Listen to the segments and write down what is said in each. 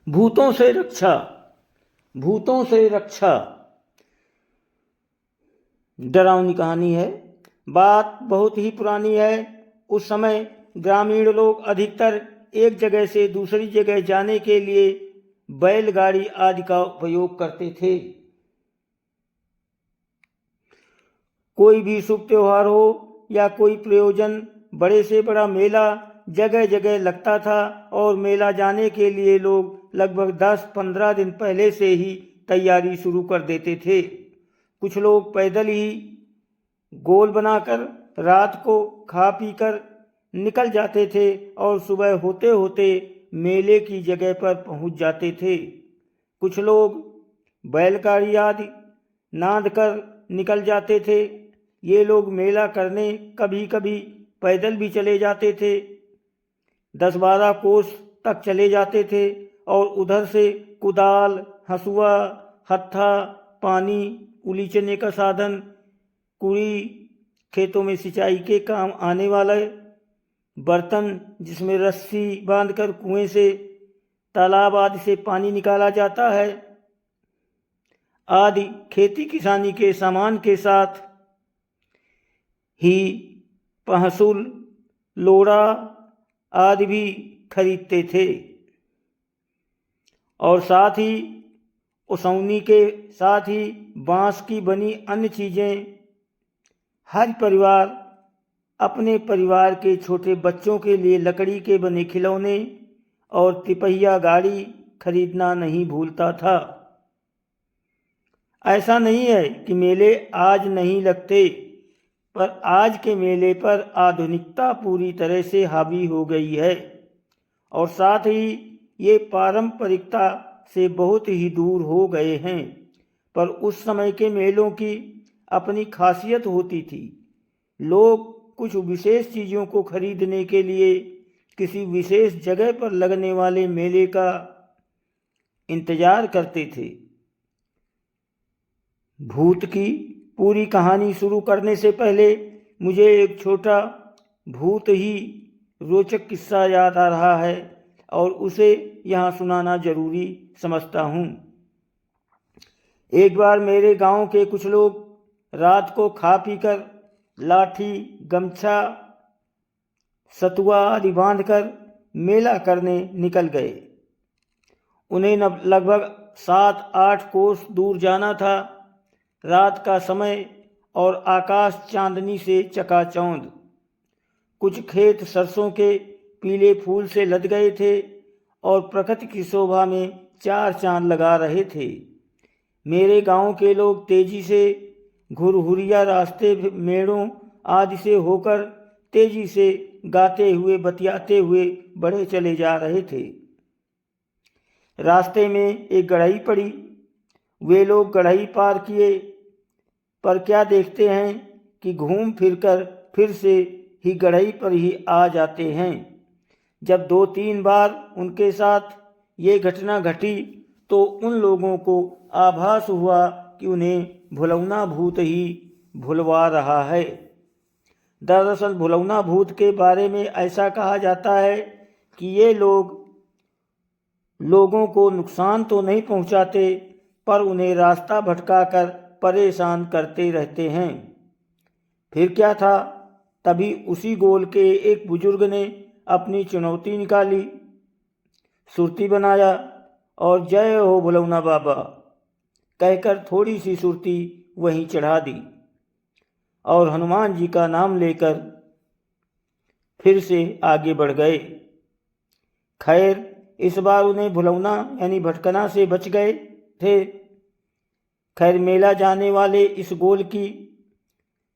भूतों से रक्षा। भूतों से रक्षा डरावनी कहानी है। बात बहुत ही पुरानी है। उस समय ग्रामीण लोग अधिकतर एक जगह से दूसरी जगह जाने के लिए बैलगाड़ी आदि का उपयोग करते थे। कोई भी शुभ त्योहार हो या कोई प्रयोजन, बड़े से बड़ा मेला जगह जगह लगता था और मेला जाने के लिए लोग लगभग 10-15 दिन पहले से ही तैयारी शुरू कर देते थे। कुछ लोग पैदल ही गोल बनाकर रात को खा पी कर निकल जाते थे और सुबह होते होते मेले की जगह पर पहुंच जाते थे। कुछ लोग बैलगाड़ी आदि नाद कर निकल जाते थे। ये लोग मेला करने कभी कभी पैदल भी चले जाते थे। 10-12 कोस तक चले जाते थे और उधर से कुदाल, हंसुआ, हत्था, पानी, उलीचने का साधन, कुड़ी, खेतों में सिंचाई के काम आने वाले बर्तन जिसमें रस्सी बांधकर कुएं से, तालाब आदि से पानी निकाला जाता है आदि खेती किसानी के सामान के साथ ही पहसुल, लोड़ा आदि भी खरीदते थे। और साथ ही उसौनी के साथ ही बांस की बनी अन्य चीज़ें। हर परिवार अपने परिवार के छोटे बच्चों के लिए लकड़ी के बने खिलौने और तिपहिया गाड़ी खरीदना नहीं भूलता था। ऐसा नहीं है कि मेले आज नहीं लगते, पर आज के मेले पर आधुनिकता पूरी तरह से हावी हो गई है और साथ ही ये पारंपरिकता से बहुत ही दूर हो गए हैं। पर उस समय के मेलों की अपनी खासियत होती थी। लोग कुछ विशेष चीज़ों को खरीदने के लिए किसी विशेष जगह पर लगने वाले मेले का इंतजार करते थे। भूत की पूरी कहानी शुरू करने से पहले मुझे एक छोटा भूत ही रोचक किस्सा याद आ रहा है और उसे यहाँ सुनाना जरूरी समझता हूँ। एक बार मेरे गांव के कुछ लोग रात को खा पीकर लाठी, गमछा, सतुआ आदि बांधकर मेला करने निकल गए। उन्हें लगभग 7-8 कोस दूर जाना था। रात का समय और आकाश चांदनी से चकाचौंध। कुछ खेत सरसों के पीले फूल से लद गए थे और प्रकृति की शोभा में 4 चांद लगा रहे थे। मेरे गांव के लोग तेजी से घुरघुरिया रास्ते, मेड़ों आदि से होकर तेजी से गाते हुए बतियाते हुए बढ़े चले जा रहे थे। रास्ते में एक गढ़ई पड़ी। वे लोग गढ़ई पार किए, पर क्या देखते हैं कि घूम फिरकर फिर से ही गढ़ई पर ही आ जाते हैं। जब 2-3 बार उनके साथ ये घटना घटी तो उन लोगों को आभास हुआ कि उन्हें भुलौना भूत ही भुलवा रहा है। दरअसल भुलौना भूत के बारे में ऐसा कहा जाता है कि ये लोगों को नुकसान तो नहीं पहुंचाते, पर उन्हें रास्ता भटकाकर परेशान करते रहते हैं। फिर क्या था, तभी उसी गोल के एक बुजुर्ग ने अपनी चुनौती निकाली, सुरती बनाया और जय हो भुलौना बाबा कहकर थोड़ी सी सुरती वहीं चढ़ा दी और हनुमान जी का नाम लेकर फिर से आगे बढ़ गए। खैर, इस बार उन्हें भुलौना यानी भटकना से बच गए थे। खैर, मेला जाने वाले इस गोल की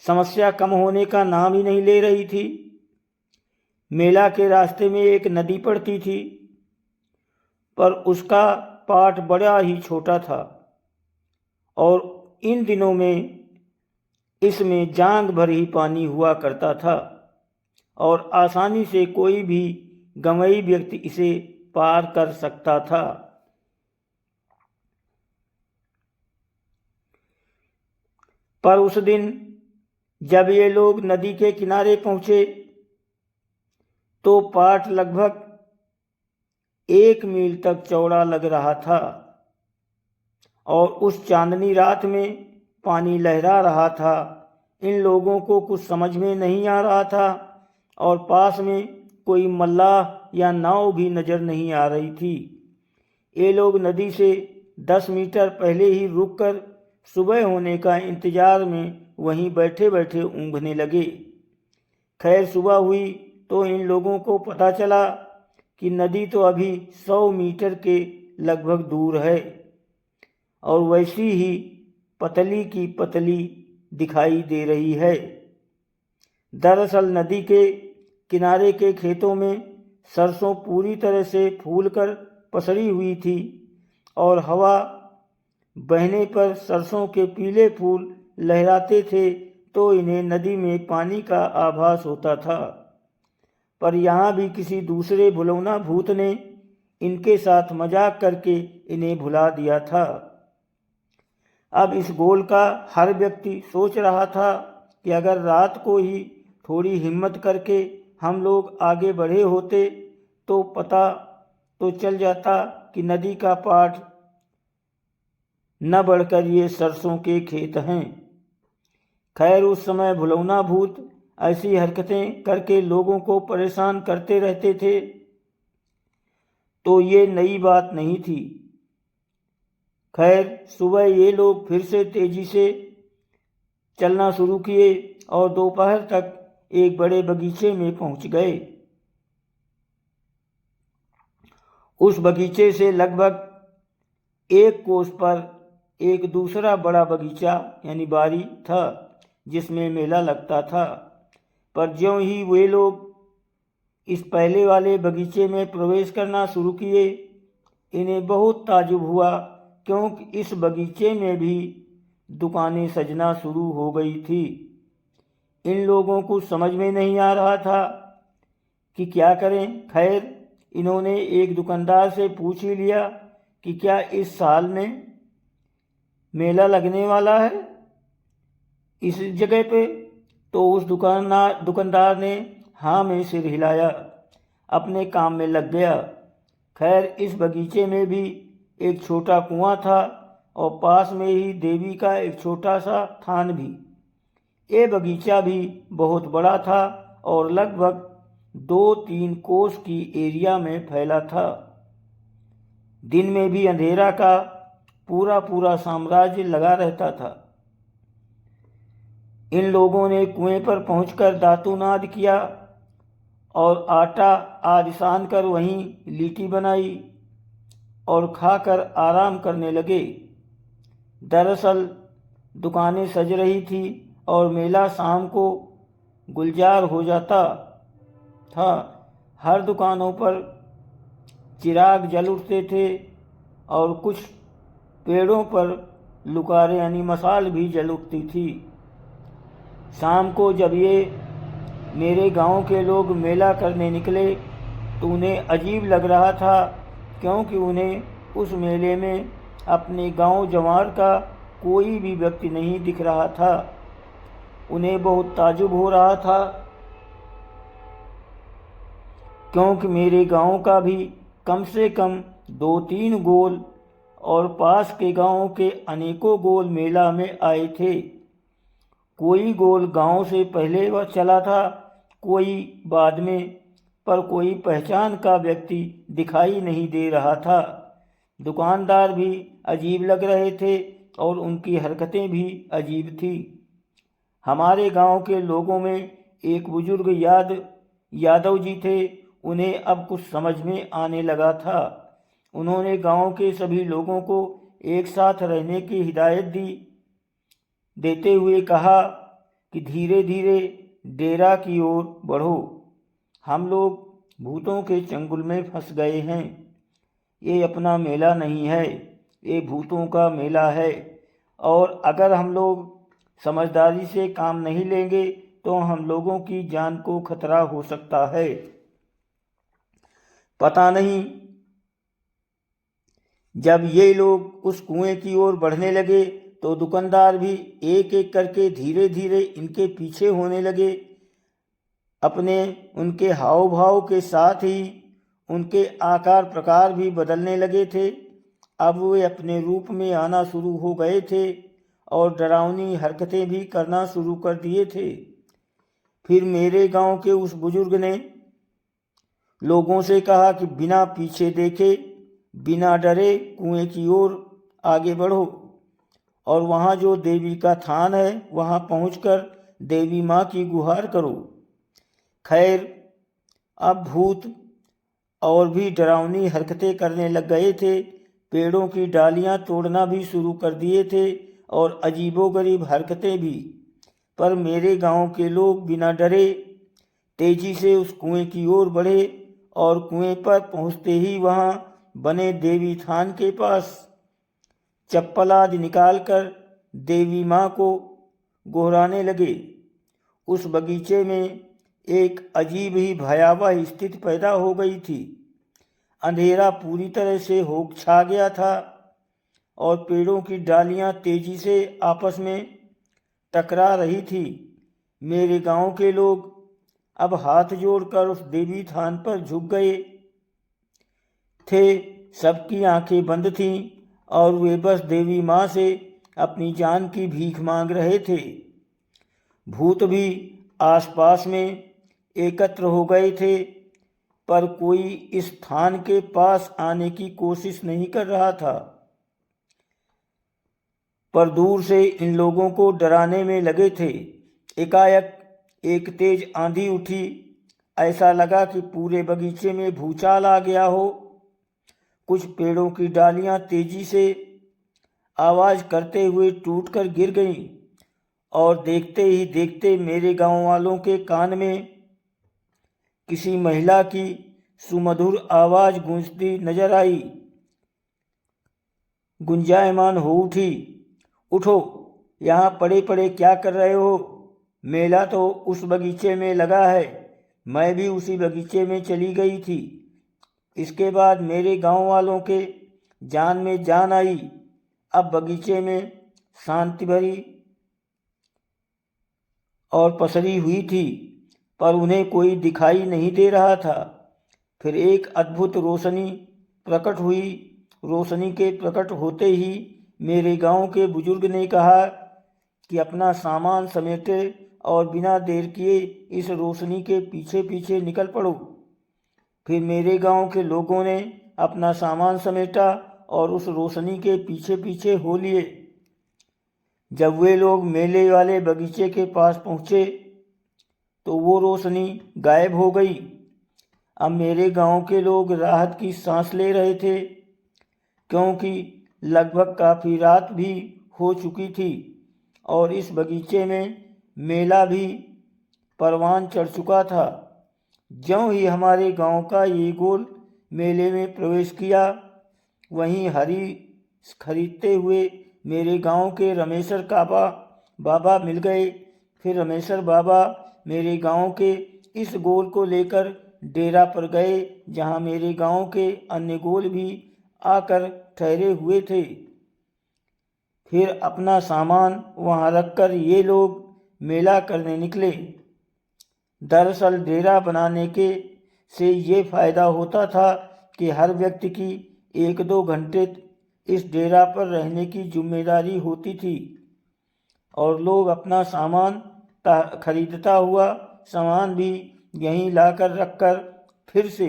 समस्या कम होने का नाम ही नहीं ले रही थी। मेला के रास्ते में एक नदी पड़ती थी, पर उसका पाट बड़ा ही छोटा था और इन दिनों में इसमें जांग भर ही पानी हुआ करता था और आसानी से कोई भी गंवई व्यक्ति इसे पार कर सकता था। पर उस दिन जब ये लोग नदी के किनारे पहुंचे तो पाट लगभग 1 मील तक चौड़ा लग रहा था और उस चांदनी रात में पानी लहरा रहा था। इन लोगों को कुछ समझ में नहीं आ रहा था और पास में कोई मल्लाह या नाव भी नजर नहीं आ रही थी। ये लोग नदी से 10 मीटर पहले ही रुककर सुबह होने का इंतजार में वहीं बैठे बैठे ऊँघने लगे। खैर सुबह हुई तो इन लोगों को पता चला कि नदी तो अभी 100 मीटर के लगभग दूर है और वैसी ही पतली की पतली दिखाई दे रही है। दरअसल नदी के किनारे के खेतों में सरसों पूरी तरह से फूलकर पसरी हुई थी और हवा बहने पर सरसों के पीले फूल लहराते थे तो इन्हें नदी में पानी का आभास होता था। पर यहाँ भी किसी दूसरे भुलौना भूत ने इनके साथ मजाक करके इन्हें भुला दिया था। अब इस गोल का हर व्यक्ति सोच रहा था कि अगर रात को ही थोड़ी हिम्मत करके हम लोग आगे बढ़े होते तो पता तो चल जाता कि नदी का पाठ न बढ़कर ये सरसों के खेत हैं। खैर उस समय भुलौना भूत ऐसी हरकतें करके लोगों को परेशान करते रहते थे तो ये नई बात नहीं थी। खैर सुबह ये लोग फिर से तेजी से चलना शुरू किए और दोपहर तक एक बड़े बगीचे में पहुंच गए। उस बगीचे से लगभग 1 कोस पर एक दूसरा बड़ा बगीचा यानी बारी था जिसमें मेला लगता था। पर ज्यों ही वे लोग इस पहले वाले बगीचे में प्रवेश करना शुरू किए इन्हें बहुत ताज्जुब हुआ क्योंकि इस बगीचे में भी दुकानें सजना शुरू हो गई थी। इन लोगों को समझ में नहीं आ रहा था कि क्या करें। खैर इन्होंने एक दुकानदार से पूछ ही लिया कि क्या इस साल में मेला लगने वाला है इस जगह पे। तो उस दुकानदार ने हाँ में सिर हिलाया, अपने काम में लग गया। खैर इस बगीचे में भी एक छोटा कुआं था और पास में ही देवी का एक छोटा सा थान भी। ये बगीचा भी बहुत बड़ा था और लगभग 2-3 कोस की एरिया में फैला था। दिन में भी अंधेरा का पूरा पूरा साम्राज्य लगा रहता था। इन लोगों ने कुएं पर पहुंचकर दातुनाद किया और आटा आदि सान कर वहीं लीटी बनाई और खाकर आराम करने लगे। दरअसल दुकानें सज रही थी और मेला शाम को गुलजार हो जाता था। हर दुकानों पर चिराग जल उठते थे और कुछ पेड़ों पर लुकारे यानी मसाल भी जल उठती थी। शाम को जब ये मेरे गांव के लोग मेला करने निकले तो उन्हें अजीब लग रहा था क्योंकि उन्हें उस मेले में अपने गांव जवार का कोई भी व्यक्ति नहीं दिख रहा था। उन्हें बहुत ताज्जुब हो रहा था क्योंकि मेरे गांव का भी कम से कम 2-3 गोल और पास के गांवों के अनेकों गोल मेला में आए थे। कोई गोल गांव से पहले वह चला था, कोई बाद में, पर कोई पहचान का व्यक्ति दिखाई नहीं दे रहा था। दुकानदार भी अजीब लग रहे थे और उनकी हरकतें भी अजीब थी। हमारे गांव के लोगों में एक बुजुर्ग यादव जी थे। उन्हें अब कुछ समझ में आने लगा था। उन्होंने गांव के सभी लोगों को एक साथ रहने की हिदायत देते हुए कहा कि धीरे धीरे डेरा की ओर बढ़ो, हम लोग भूतों के चंगुल में फंस गए हैं। ये अपना मेला नहीं है, ये भूतों का मेला है और अगर हम लोग समझदारी से काम नहीं लेंगे तो हम लोगों की जान को खतरा हो सकता है। पता नहीं जब ये लोग उस कुएं की ओर बढ़ने लगे तो दुकानदार भी एक एक करके धीरे धीरे इनके पीछे होने लगे। अपने उनके हाव भाव के साथ ही उनके आकार प्रकार भी बदलने लगे थे। अब वे अपने रूप में आना शुरू हो गए थे और डरावनी हरकतें भी करना शुरू कर दिए थे। फिर मेरे गांव के उस बुजुर्ग ने लोगों से कहा कि बिना पीछे देखे, बिना डरे कुएं की ओर आगे बढ़ो और वहाँ जो देवी का थान है वहाँ पहुँचकर देवी माँ की गुहार करो। खैर, अब भूत और भी डरावनी हरकतें करने लग गए थे। पेड़ों की डालियां तोड़ना भी शुरू कर दिए थे और अजीबोगरीब हरकतें भी। पर मेरे गांव के लोग बिना डरे तेजी से उस कुएं की ओर बढ़े और कुएं पर पहुंचते ही वहां बने देवी थान के पास चप्पल आदि निकालकर देवी माँ को गोहराने लगे। उस बगीचे में एक अजीब ही भयावह स्थिति पैदा हो गई थी। अंधेरा पूरी तरह से हो छा गया था और पेड़ों की डालियां तेजी से आपस में टकरा रही थी। मेरे गांव के लोग अब हाथ जोड़कर उस देवी थान पर झुक गए थे। सबकी आंखें बंद थीं और वे बस देवी माँ से अपनी जान की भीख मांग रहे थे। भूत भी आसपास में एकत्र हो गए थे, पर कोई इस स्थान के पास आने की कोशिश नहीं कर रहा था। पर दूर से इन लोगों को डराने में लगे थे। एकाएक एक तेज आंधी उठी। ऐसा लगा कि पूरे बगीचे में भूचाल आ गया हो। कुछ पेड़ों की डालियां तेजी से आवाज करते हुए टूटकर गिर गईं और देखते ही देखते मेरे गांव वालों के कान में किसी महिला की सुमधुर आवाज गूंजती नजर आई। गुंजायमान हो उठी, उठो, यहाँ पड़े पड़े क्या कर रहे हो? मेला तो उस बगीचे में लगा है। मैं भी उसी बगीचे में चली गई थी। इसके बाद मेरे गांव वालों के जान में जान आई। अब बगीचे में शांति भरी और पसरी हुई थी, पर उन्हें कोई दिखाई नहीं दे रहा था। फिर एक अद्भुत रोशनी प्रकट हुई। रोशनी के प्रकट होते ही मेरे गांव के बुजुर्ग ने कहा कि अपना सामान समेटे और बिना देर किए इस रोशनी के पीछे पीछे निकल पड़ो। फिर मेरे गांव के लोगों ने अपना सामान समेटा और उस रोशनी के पीछे पीछे हो लिए। जब वे लोग मेले वाले बगीचे के पास पहुँचे तो वो रोशनी गायब हो गई। अब मेरे गांव के लोग राहत की सांस ले रहे थे, क्योंकि लगभग काफ़ी रात भी हो चुकी थी और इस बगीचे में मेला भी परवान चढ़ चुका था। ज्यों ही हमारे गांव का ये गोल मेले में प्रवेश किया, वहीं हरी खरीदते हुए मेरे गांव के रमेशर बाबा मिल गए। फिर रमेशर बाबा मेरे गांव के इस गोल को लेकर डेरा पर गए, जहां मेरे गांव के अन्य गोल भी आकर ठहरे हुए थे। फिर अपना सामान वहां रखकर ये लोग मेला करने निकले। दरअसल डेरा बनाने के से ये फायदा होता था कि हर व्यक्ति की 1-2 घंटे इस डेरा पर रहने की जिम्मेदारी होती थी और लोग अपना सामान खरीदता हुआ सामान भी यहीं लाकर रखकर फिर से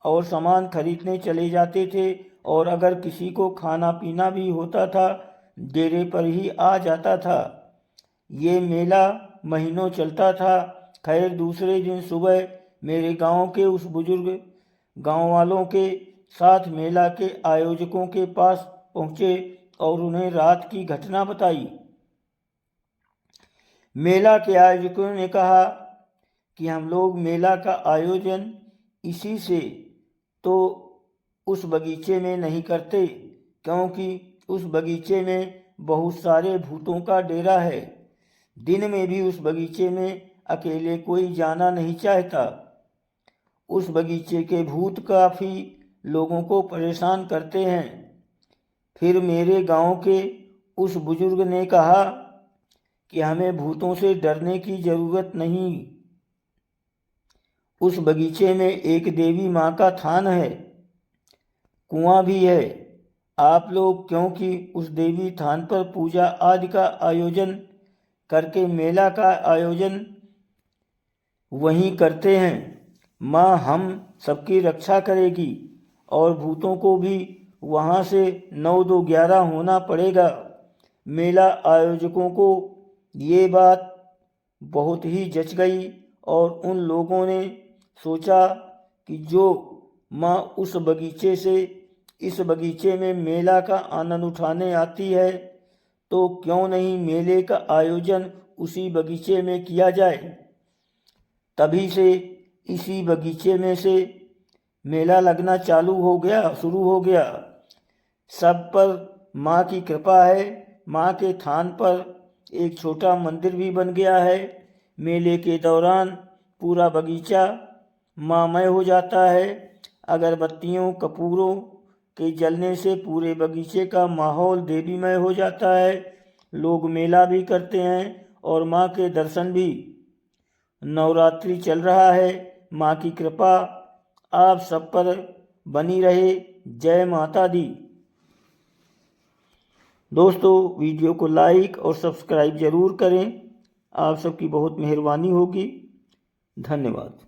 और सामान खरीदने चले जाते थे। और अगर किसी को खाना पीना भी होता था, डेरे पर ही आ जाता था। ये मेला महीनों चलता था। खैर, दूसरे दिन सुबह मेरे गांव के उस बुजुर्ग गांव वालों के साथ मेला के आयोजकों के पास पहुंचे और उन्हें रात की घटना बताई। मेला के आयोजकों ने कहा कि हम लोग मेला का आयोजन इसी से तो उस बगीचे में नहीं करते, क्योंकि उस बगीचे में बहुत सारे भूतों का डेरा है। दिन में भी उस बगीचे में अकेले कोई जाना नहीं चाहता। उस बगीचे के भूत काफ़ी लोगों को परेशान करते हैं। फिर मेरे गांव के उस बुजुर्ग ने कहा कि हमें भूतों से डरने की ज़रूरत नहीं। उस बगीचे में एक देवी माँ का थान है, कुआं भी है। आप लोग क्योंकि उस देवी थान पर पूजा आदि का आयोजन करके मेला का आयोजन वहीं करते हैं। माँ हम सबकी रक्षा करेगी और भूतों को भी वहाँ से 9-2-11 होना पड़ेगा। मेला आयोजकों को ये बात बहुत ही जच गई और उन लोगों ने सोचा कि जो माँ उस बगीचे से इस बगीचे में मेला का आनंद उठाने आती है तो क्यों नहीं मेले का आयोजन उसी बगीचे में किया जाए। तभी से इसी बगीचे में से मेला लगना शुरू हो गया। सब पर माँ की कृपा है। माँ के थान पर एक छोटा मंदिर भी बन गया है। मेले के दौरान पूरा बगीचा मामय हो जाता है। अगरबत्तियों कपूरों के जलने से पूरे बगीचे का माहौल देवीमय हो जाता है। लोग मेला भी करते हैं और माँ के दर्शन भी। नवरात्रि चल रहा है। माँ की कृपा आप सब पर बनी रहे। जय माता दी। दोस्तों, वीडियो को लाइक और सब्सक्राइब ज़रूर करें। आप सबकी बहुत मेहरबानी होगी। धन्यवाद।